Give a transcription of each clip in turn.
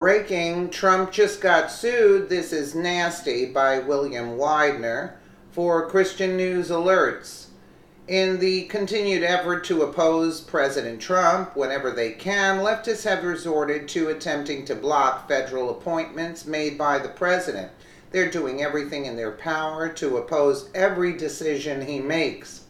Breaking, Trump just got sued. This is Nasty by William Widener for Christian News Alerts. In the continued effort to oppose President Trump whenever they can, leftists have resorted to attempting to block federal appointments made by the president. They're doing everything in their power to oppose every decision he makes.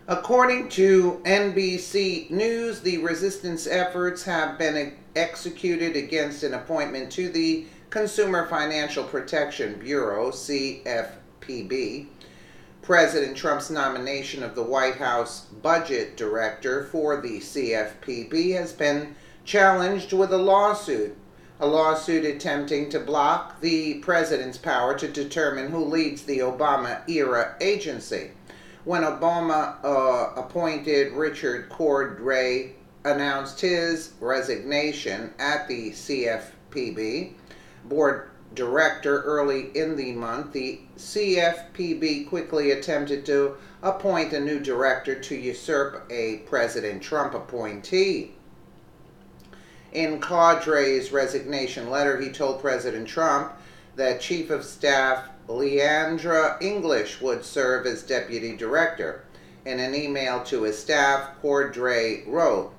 According to NBC News, the resistance efforts have been executed against an appointment to the Consumer Financial Protection Bureau, CFPB. President Trump's nomination of the White House budget director for the CFPB has been challenged with a lawsuit attempting to block the president's power to determine who leads the Obama-era agency. When Obama appointed Richard Cordray announced his resignation at the CFPB board director early in the month, the CFPB quickly attempted to appoint a new director to usurp a President Trump appointee. In Cordray's resignation letter, he told President Trump that Chief of Staff Leandra English would serve as deputy director. In an email to his staff, Cordray wrote,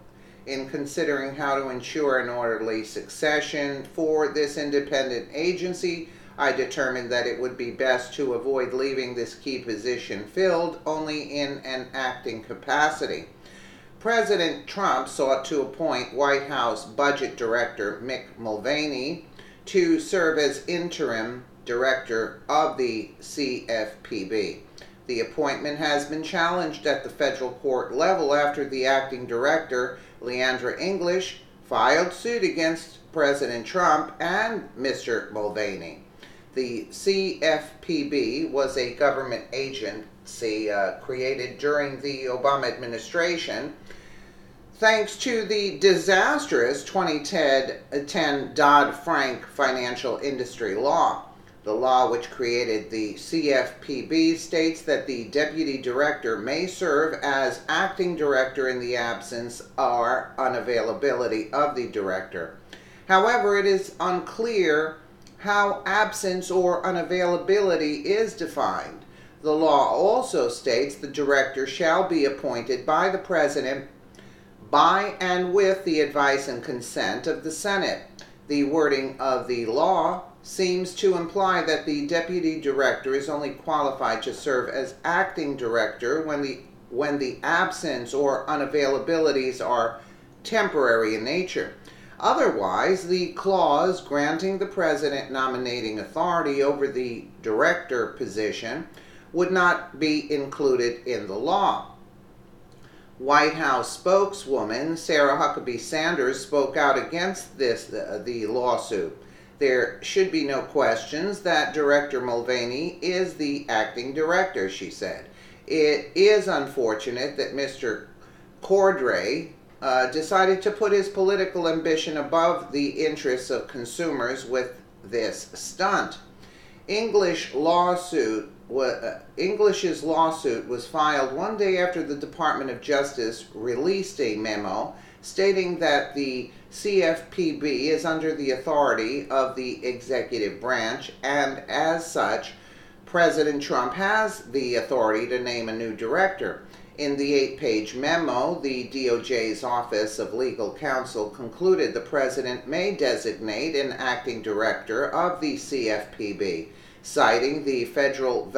"In considering how to ensure an orderly succession for this independent agency, I determined that it would be best to avoid leaving this key position filled only in an acting capacity." President Trump sought to appoint White House Budget Director Mick Mulvaney to serve as interim director of the CFPB. The appointment has been challenged at the federal court level after the acting director, Leandra English, filed suit against President Trump and Mr. Mulvaney. The CFPB was a government agency created during the Obama administration thanks to the disastrous 2010 Dodd-Frank financial industry law. The law, which created the CFPB, states that the deputy director may serve as acting director in the absence or unavailability of the director. However, it is unclear how absence or unavailability is defined. The law also states the director shall be appointed by the president by and with the advice and consent of the Senate. The wording of the law seems to imply that the deputy director is only qualified to serve as acting director when the absence or unavailabilities are temporary in nature. Otherwise, the clause granting the president nominating authority over the director position would not be included in the law. White House spokeswoman Sarah Huckabee Sanders spoke out against the lawsuit. There should be no questions that Director Mulvaney is the acting director, she said. It is unfortunate that Mr. Cordray decided to put his political ambition above the interests of consumers with this stunt. English's lawsuit was filed one day after the Department of Justice released a memo stating that the CFPB is under the authority of the executive branch, and as such, President Trump has the authority to name a new director. In the 8-page memo, the DOJ's Office of Legal Counsel concluded the president may designate an acting director of the CFPB, citing the Federal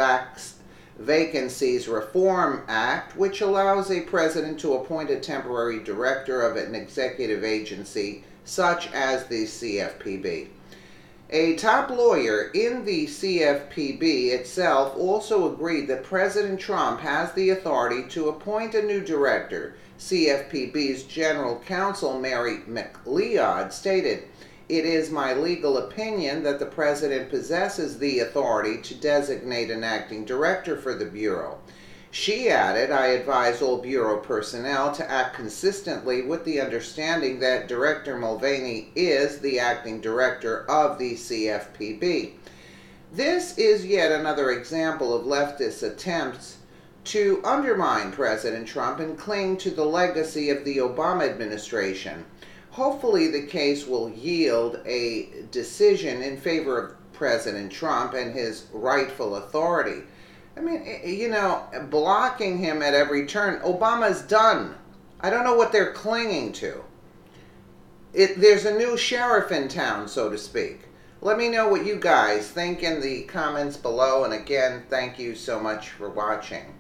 Vacancies Reform Act, which allows a president to appoint a temporary director of an executive agency such as the CFPB. A top lawyer in the CFPB itself also agreed that President Trump has the authority to appoint a new director. CFPB's General Counsel Mary McLeod stated, "It is my legal opinion that the president possesses the authority to designate an acting director for the Bureau." She added, "I advise all Bureau personnel to act consistently with the understanding that Director Mulvaney is the acting director of the CFPB." This is yet another example of leftist attempts to undermine President Trump and cling to the legacy of the Obama administration. hopefully the case will yield a decision in favor of President Trump and his rightful authority. I mean, blocking him at every turn. Obama's done. I don't know what they're clinging to. There's a new sheriff in town, so to speak. Let me know what you guys think in the comments below. And again, thank you so much for watching.